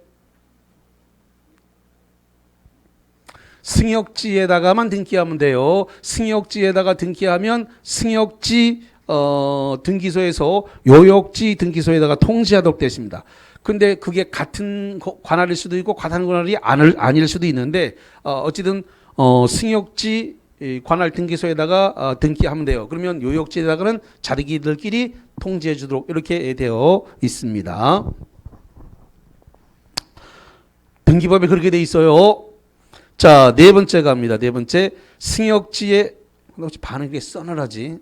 승역지에다가만 등기하면 돼요. 승역지에다가 등기하면 승역지 등기소에서 요역지 등기소에다가 통지하도록 되어 있습니다. 근데 그게 같은 관할일 수도 있고 같은 관할이 아닐 수도 있는데 어찌든 승역지 관할 등기소에다가 등기하면 돼요. 그러면 요역지에다가는 자기들끼리 통지해 주도록 이렇게 되어 있습니다. 등기법에 그렇게 돼 있어요. 자, 네 번째 갑니다. 네 번째 승역지에 혹시 반응이 서늘하지?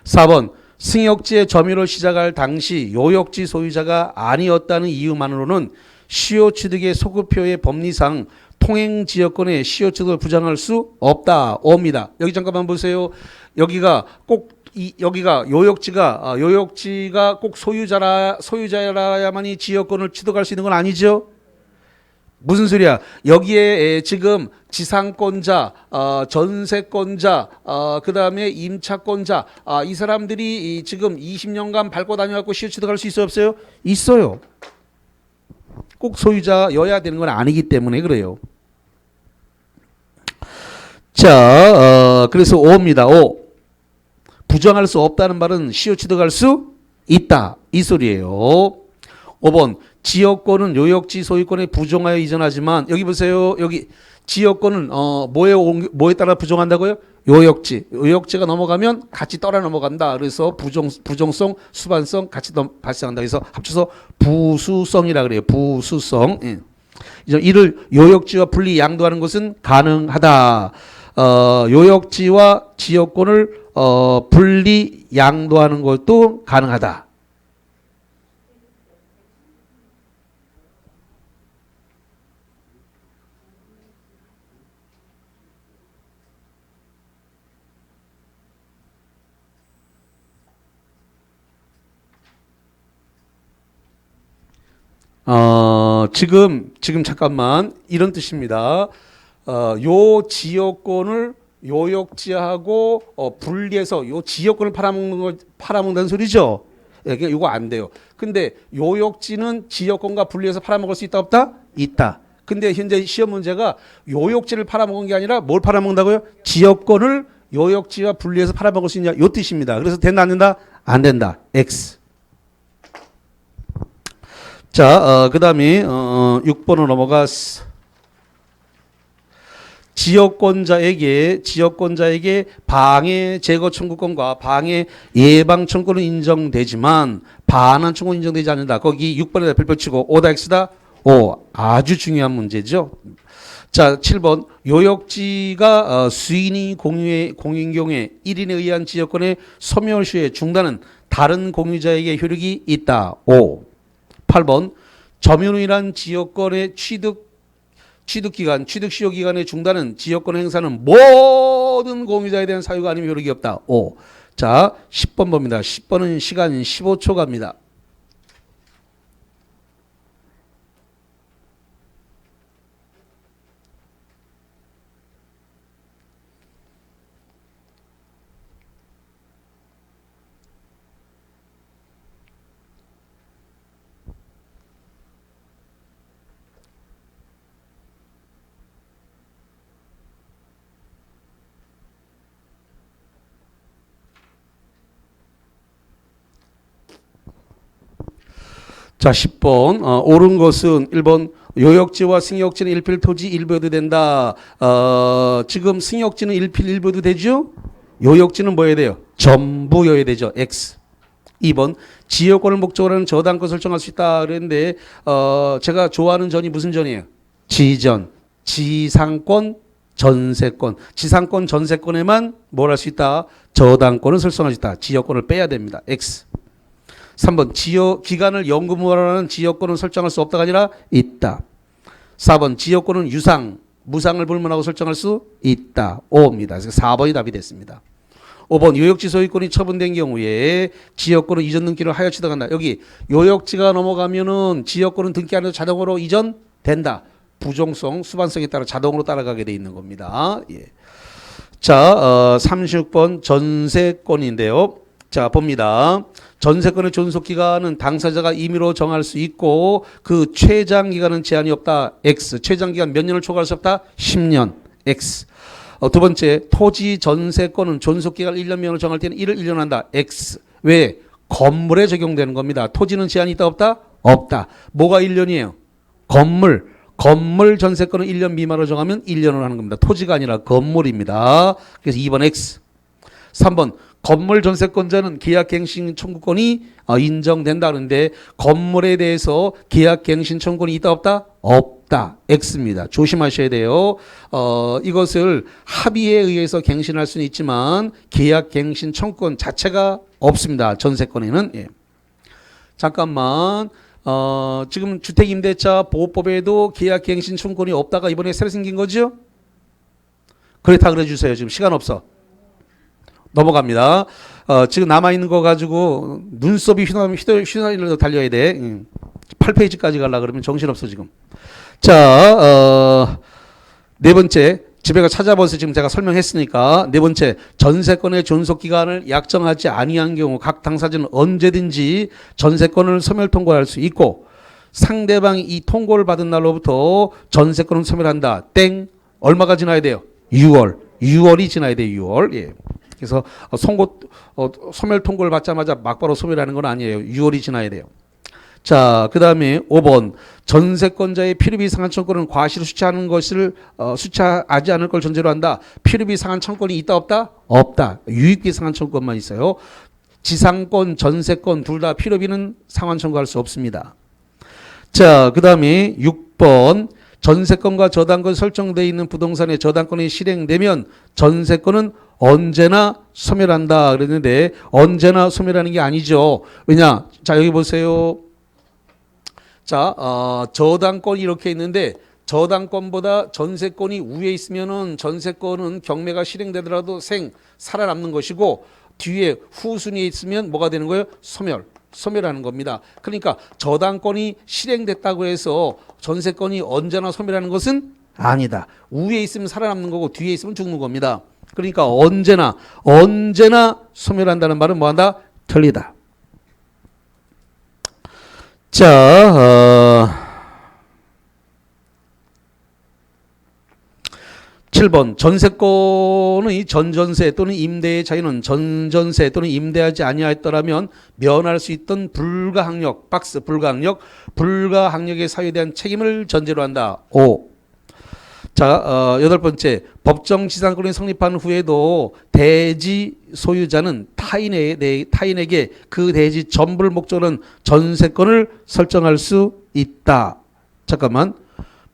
4번 승역지의 점유를 시작할 당시 요역지 소유자가 아니었다는 이유만으로는 시효취득의 소급표의 법리상 통행지역권의 시효취득을 부정할 수 없다. O입니다. 여기 잠깐만 보세요. 여기가 요역지가 꼭 소유자라야만이 지역권을 취득할 수 있는 건 아니죠? 무슨 소리야? 여기에 지금 지상권자, 전세권자, 그 다음에 임차권자, 이 사람들이 지금 20년간 밟고 다녀갖고 시효취득할 수 있어요, 없어요? 있어요. 꼭 소유자여야 되는 건 아니기 때문에 그래요. 자, 그래서 5입니다. 5. 부정할 수 없다는 말은 시효취득할 수 있다. 이 소리예요. 5번. 지역권은 요역지 소유권에 부정하여 이전하지만 여기 보세요. 여기 지역권은 뭐에 따라 부정한다고요? 요역지가 넘어가면 같이 따라 넘어간다. 그래서 부정성, 수반성 같이 발생한다. 그래서 합쳐서 부수성이라 그래요. 부수성. 예. 이를 요역지와 분리 양도하는 것은 가능하다. 요역지와 지역권을 분리 양도하는 것도 가능하다. 지금 잠깐만 이런 뜻입니다. 요 지역권을 요역지하고 분리해서 요 지역권을 팔아먹는다는 소리죠. 이게 이거 안 돼요. 근데 요역지는 지역권과 분리해서 팔아먹을 수 있다 없다? 있다. 근데 현재 시험 문제가 요역지를 팔아먹은 게 아니라 뭘 팔아먹는다고요? 지역권을 요역지와 분리해서 팔아먹을 수 있냐? 요 뜻입니다. 그래서 된다 안 된다? 안 된다. X. 자, 그 다음에 6번으로 넘어갔어. 지역권자에게 방해 제거 청구권과 방해 예방 청구는 인정되지만 반환 청구는 인정되지 않는다. 거기 6번에다 별표 치고 O다 X다? O. 아주 중요한 문제죠. 자, 7번. 요역지가 수인이 공유인 경우에 1인에 의한 지역권의 소멸 시에 중단은 다른 공유자에게 효력이 있다. O. 8번. 점유인이란 지역권의 취득기간, 취득시효기간의 중단은 지역권 행사는 모든 공유자에 대한 사유가 아니면 효력이 없다. O. 자, 10번 봅니다. 10번은 시간 15초 갑니다. 자, 10번. 옳은 것은 1번 요역지와 승역지는 일필토지 일부여도 된다. 지금 승역지는 일부여도 되죠? 요역지는 뭐 해야 돼요? 전부여야 되죠. X. 2번 지역권을 목적으로 하는 저당권 설정할 수 있다 그랬는데 제가 좋아하는 전이 무슨 전이에요? 지전. 지상권 전세권. 지상권 전세권에만 뭘 할 수 있다? 저당권을 설정할 수 있다. 지역권을 빼야 됩니다. X. 3번 지역 기간을 연금으로하는 지역권은 설정할 수 없다가 아니라 있다. 4번 지역권은 유상, 무상을 불문하고 설정할 수 있다. O입니다. 그래서 4번이 답이 됐습니다. 5번 요역지 소유권이 처분된 경우에 지역권은 이전 등기를 하여 취득한다. 여기 요역지가 넘어가면은 지역권은 등기 안에서 자동으로 이전된다. 부종성, 수반성에 따라 자동으로 따라가게 돼 있는 겁니다. 예. 자, 36번 전세권인데요. 자, 봅니다. 전세권의 존속기간은 당사자가 임의로 정할 수 있고 그 최장기간은 제한이 없다. X. 최장기간 몇 년을 초과할 수 없다? 10년. X. 두 번째, 토지 전세권은 존속기간을 1년 미만으로 정할 때는 1을 1년 한다. X. 왜? 건물에 적용되는 겁니다. 토지는 제한이 있다 없다? 없다. 뭐가 1년이에요? 건물 전세권은 1년 미만으로 정하면 1년으로 하는 겁니다. 토지가 아니라 건물입니다. 그래서 2번 X. 3번 건물 전세권자는 계약갱신 청구권이 인정된다는데 건물에 대해서 계약갱신 청구권이 있다 없다? 없다. X입니다. 조심하셔야 돼요. 이것을 합의에 의해서 갱신할 수는 있지만 계약갱신 청구권 자체가 없습니다. 전세권에는. 예. 잠깐만. 지금 주택임대차 보호법에도 계약갱신 청구권이 없다가 이번에 새로 생긴 거죠? 그렇다 그래주세요. 지금 시간 없어. 넘어갑니다. 지금 남아있는 거 가지고 눈썹이 휘날려 달려야 돼. 8페이지까지 가려고 그러면 정신없어 지금. 자, 네 번째. 집에 가 찾아보세요. 지금 제가 설명했으니까. 네 번째. 전세권의 존속기간을 약정하지 아니한 경우 각 당사자는 언제든지 전세권을 소멸 통고할 수 있고 상대방이 이 통고를 받은 날로부터 전세권을 소멸한다. 땡. 얼마가 지나야 돼요? 6월. 6월이 지나야 돼요. 6월. 예. 그래서 소멸 통고를 받자마자 막바로 소멸하는 건 아니에요. 6월이 지나야 돼요. 자, 그 다음에 5번 전세권자의 필요비 상한 청구는 과실을 수취하지 않을 걸 전제로 한다. 필요비 상한 청구권이 있다 없다? 없다. 유익비 상한 청구권만 있어요. 지상권, 전세권 둘 다 필요비는 상환 청구할 수 없습니다. 자, 그 다음에 6번 전세권과 저당권 설정되어 있는 부동산의 저당권이 실행되면 전세권은 언제나 소멸한다 그랬는데 언제나 소멸하는 게 아니죠. 왜냐? 자, 여기 보세요. 자, 저당권이 이렇게 있는데 저당권보다 전세권이 위에 있으면은 전세권은 경매가 실행되더라도 살아남는 것이고 뒤에 후순위에 있으면 뭐가 되는 거예요? 소멸하는 겁니다. 그러니까 저당권이 실행됐다고 해서 전세권이 언제나 소멸하는 것은 아니다. 위에 있으면 살아남는 거고 뒤에 있으면 죽는 겁니다. 그러니까 언제나 소멸한다는 말은 뭐한다? 틀리다. 자, 7번 전세권의 전전세 또는 임대의 차이는 전전세 또는 임대하지 아니하였더라면 면할 수 있던 불가항력 박스 불가항력의 사유에 대한 책임을 전제로 한다. 5. 자, 8번째 법정 지상권이 성립한 후에도 대지 소유자는 타인에게 그 대지 전부를 목적으로 전세권을 설정할 수 있다. 잠깐만.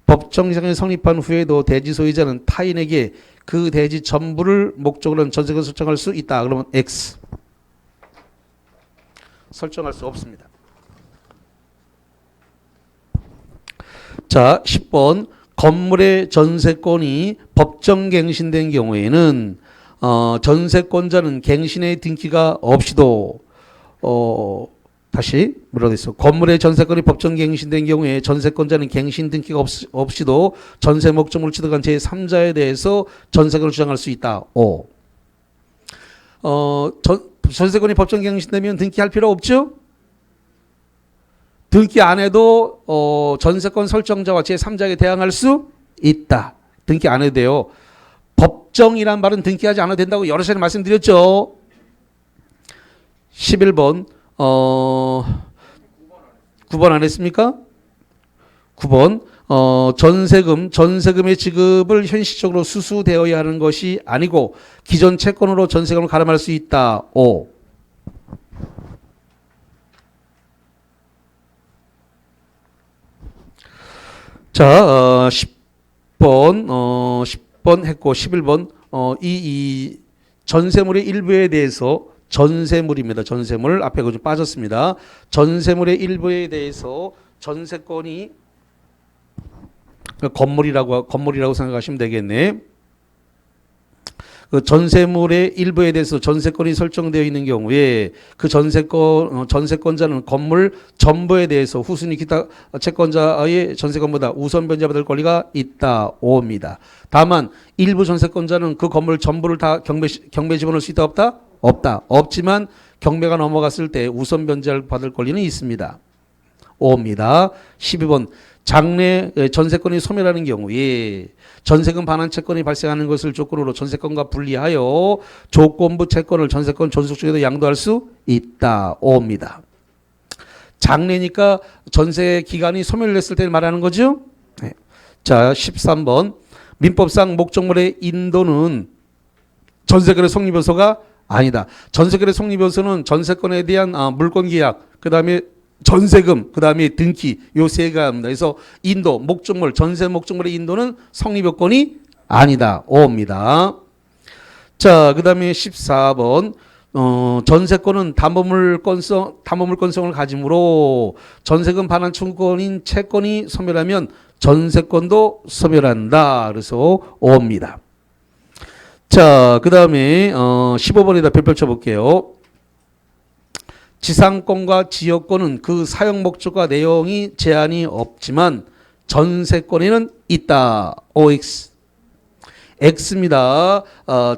법정 지상권이 성립한 후에도 대지 소유자는 타인에게 그 대지 전부를 목적으로 전세권을 설정할 수 있다. 그러면 X. 설정할 수 없습니다. 자, 10번 건물의 전세권이 법정 갱신된 경우에는 전세권자는 갱신의 등기가 없이도 다시 뭐라고 했어? 건물의 전세권이 법정 갱신된 경우에 전세권자는 갱신 등기가 없이도 전세 목적물을 취득한 제3자에 대해서 전세권을 주장할 수 있다. 5. 전세권이 법정 갱신되면 등기할 필요 없죠? 등기 안 해도 전세권 설정자와 제3자에게 대항할 수 있다. 등기 안 해도 돼요. 법정이란 말은 등기하지 않아도 된다고 여러 차례 말씀드렸죠. 11번 9번 안 했습니까? 9번 전세금의 지급을 현실적으로 수수되어야 하는 것이 아니고 기존 채권으로 전세금을 가름할 수 있다. 5. 자, 10번 했고 11번 이 전세물의 일부에 대해서 전세물입니다. 전세물 앞에 좀 빠졌습니다. 전세물의 일부에 대해서 전세권이 건물이라고 생각하시면 되겠네. 그 전세물의 일부에 대해서 전세권이 설정되어 있는 경우에 그 전세권자는 건물 전부에 대해서 후순위 기타 채권자의 전세권보다 우선 변제받을 권리가 있다. 5입니다. 다만 일부 전세권자는 그 건물 전부를 다 경매 집어넣을 수 있다 없다? 없다. 없지만 경매가 넘어갔을 때 우선 변제받을 권리는 있습니다. 5입니다. 12번 장래 전세권이 소멸하는 경우에 전세금 반환 채권이 발생하는 것을 조건으로 전세권과 분리하여 조건부 채권을 전세권 존속 중에도 양도할 수 있다. 5입니다. 장래니까 전세 기간이 소멸됐을 때 말하는 거죠. 네. 자, 13번 민법상 목적물의 인도는 전세권의 성립 요소가 아니다. 전세권의 성립 요소는 전세권에 대한 물권 계약, 그 다음에 전세금, 그 다음에 등기, 요 세 가지입니다. 그래서 인도, 목적물, 전세 목적물의 인도는 성립 요건이 아니다. 5입니다. 자, 그 다음에 14번. 전세권은 담보물권성을 가지므로 전세금 반환 청구권인 채권이 소멸하면 전세권도 소멸한다. 그래서 5입니다. 자, 그 다음에 15번에다 별표 쳐볼게요. 지상권과 지역권은 그 사용 목적과 내용이 제한이 없지만 전세권에는 있다. OX. X입니다.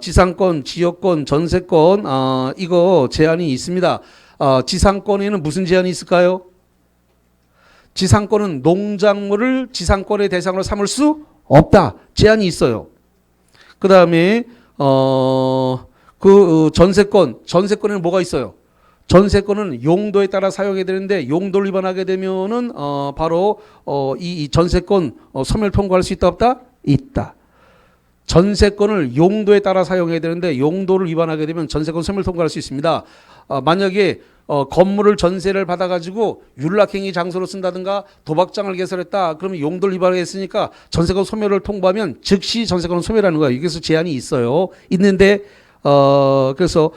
지상권, 지역권, 전세권 이거 제한이 있습니다. 지상권에는 무슨 제한이 있을까요? 지상권은 농작물을 지상권의 대상으로 삼을 수 없다. 제한이 있어요. 그 다음에 전세권에는 뭐가 있어요? 전세권은 용도에 따라 사용해야 되는데 용도를 위반하게 되면은 바로 이 전세권 소멸 통고할 수 있다 없다? 있다. 전세권을 용도에 따라 사용해야 되는데 용도를 위반하게 되면 전세권 소멸 통고할 수 있습니다. 만약에 건물을 전세를 받아가지고 윤락행위 장소로 쓴다든가 도박장을 개설했다. 그러면 용도를 위반했으니까 전세권 소멸을 통보하면 즉시 전세권은 소멸하는 거예요. 여기서 제한이 있어요. 있는데 그래서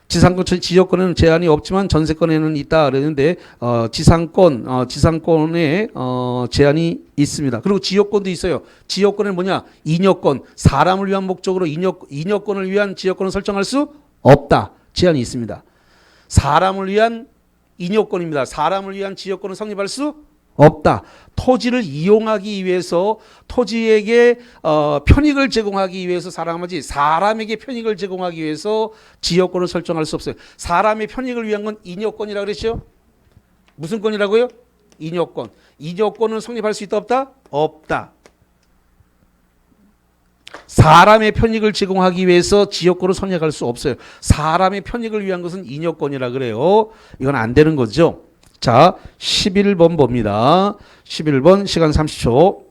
지상권, 지역권에는 제한이 없지만 전세권에는 있다 그랬는데 지상권에 제한이 있습니다. 그리고 지역권도 있어요. 지역권은 뭐냐? 인여권, 사람을 위한 목적으로 인여권을 위한 지역권을 설정할 수 없다. 제한이 있습니다. 사람을 위한 인여권입니다. 사람을 위한 지역권을 성립할 수 없다. 토지를 이용하기 위해서 토지에게 편익을 제공하기 위해서 사람에게 편익을 제공하기 위해서 지역권을 설정할 수 없어요. 사람의 편익을 위한 건 인여권이라고 그랬죠? 무슨 권이라고요? 인여권. 인여권은 성립할 수 있다 없다? 없다. 사람의 편익을 제공하기 위해서 지역구를 선택할 수 없어요. 사람의 편익을 위한 것은 인여권이라 그래요. 이건 안 되는 거죠. 자, 11번 봅니다. 11번 시간 30초.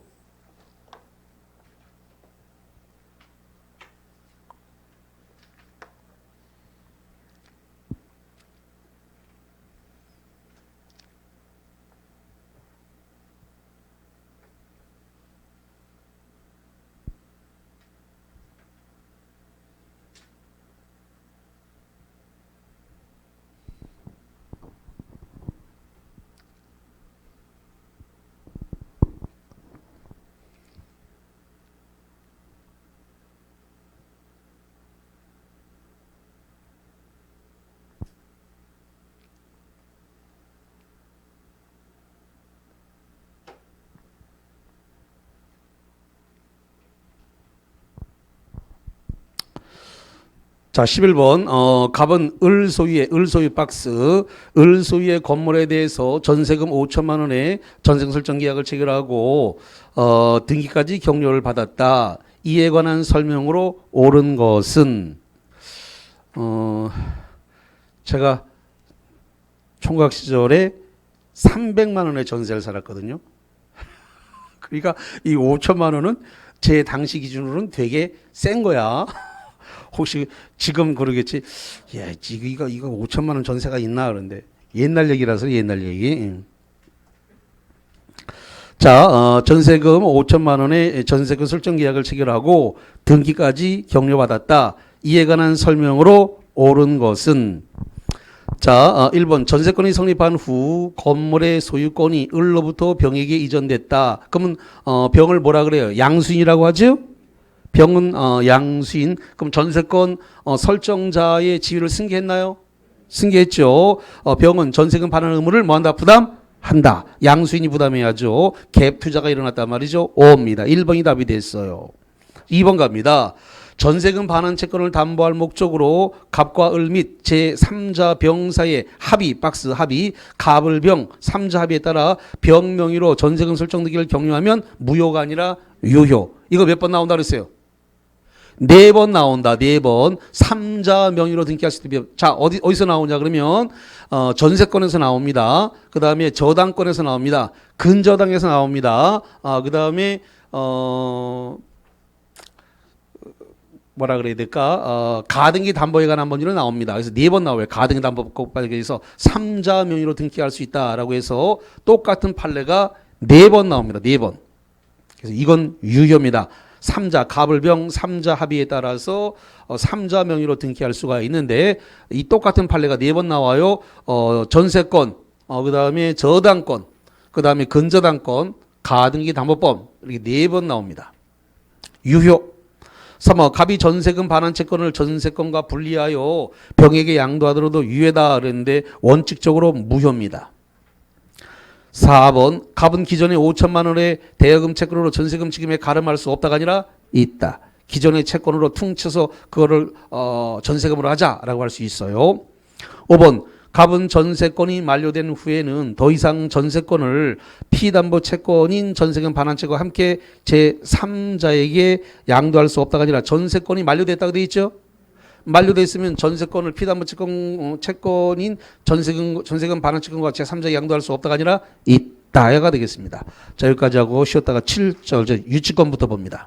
자, 11번. 갑은 을 소유의 박스, 을 소유의 건물에 대해서 전세금 5천만 원의 전세 설정 계약을 체결하고 등기까지 격려를 받았다. 이에 관한 설명으로 옳은 것은 제가 총각 시절에 300만 원의 전세를 살았거든요. 그러니까 이 5천만 원은 제 당시 기준으로는 되게 센 거야. 혹시 지금 그러겠지. 야, 이거 5천만 원 전세가 있나 그런데 옛날 얘기라서 옛날 얘기. 자, 전세금 5천만 원의 전세금 설정 계약을 체결하고 등기까지 격려받았다. 이에 관한 설명으로 옳은 것은 자, 1번 전세권이 성립한 후 건물의 소유권이 을로부터 병에게 이전됐다. 그러면 병을 뭐라 그래요? 양수인이라고 하죠? 병은 양수인. 그럼 전세권 설정자의 지위를 승계했나요? 승계했죠. 병은 전세금 반환 의무를 뭐한다? 부담한다. 양수인이 부담해야죠. 갭 투자가 일어났단 말이죠. O입니다. 1번이 답이 됐어요. 2번 갑니다. 전세금 반환 채권을 담보할 목적으로 갑과 을 및 제3자 병 사이의 합의, 박스 합의, 갑을 병, 3자 합의에 따라 병 명의로 전세금 설정 등기를 격려하면 무효가 아니라 유효. 이거 몇 번 나온다 그랬어요? 4번 나온다. 4번. 3자 명의로 등기할 수 있다. 자, 어디서 나오냐 그러면 전세권에서 나옵니다. 그 다음에 저당권에서 나옵니다. 근저당에서 나옵니다. 그 다음에 뭐라 그래야 될까? 가등기 담보에 관한 법률은 나옵니다. 그래서 4번 나와요. 가등기 담보법에 대해서 3자 명의로 등기할 수 있다라고 해서 똑같은 판례가 4번 나옵니다. 4번. 그래서 이건 유효입니다. 3자, 갑을병 3자 합의에 따라서 3자 명의로 등기할 수가 있는데 이 똑같은 판례가 4번 나와요. 전세권, 그 다음에 저당권, 그 다음에 근저당권, 가등기 담보법 이렇게 4번 나옵니다. 유효. 3번 갑이 전세금 반환 채권을 전세권과 분리하여 병에게 양도하더라도 유효다 그랬는데 원칙적으로 무효입니다. 4번 갑은 기존의 5천만 원의 대여금 채권으로 전세금 지급에 가름할 수 없다가 아니라 있다. 기존의 채권으로 퉁쳐서 그거를 전세금으로 하자라고 할 수 있어요. 5번 갑은 전세권이 만료된 후에는 더 이상 전세권을 피담보 채권인 전세금 반환 채권과 함께 제3자에게 양도할 수 없다가 아니라 전세권이 만료됐다고 되어 있죠. 만료됐으면 전세권을 피담보 채권인 전세금 반환 채권과 제3자에게 양도할 수 없다가 아니라 있다가 되겠습니다. 자, 여기까지 하고 쉬었다가 7절 유치권부터 봅니다.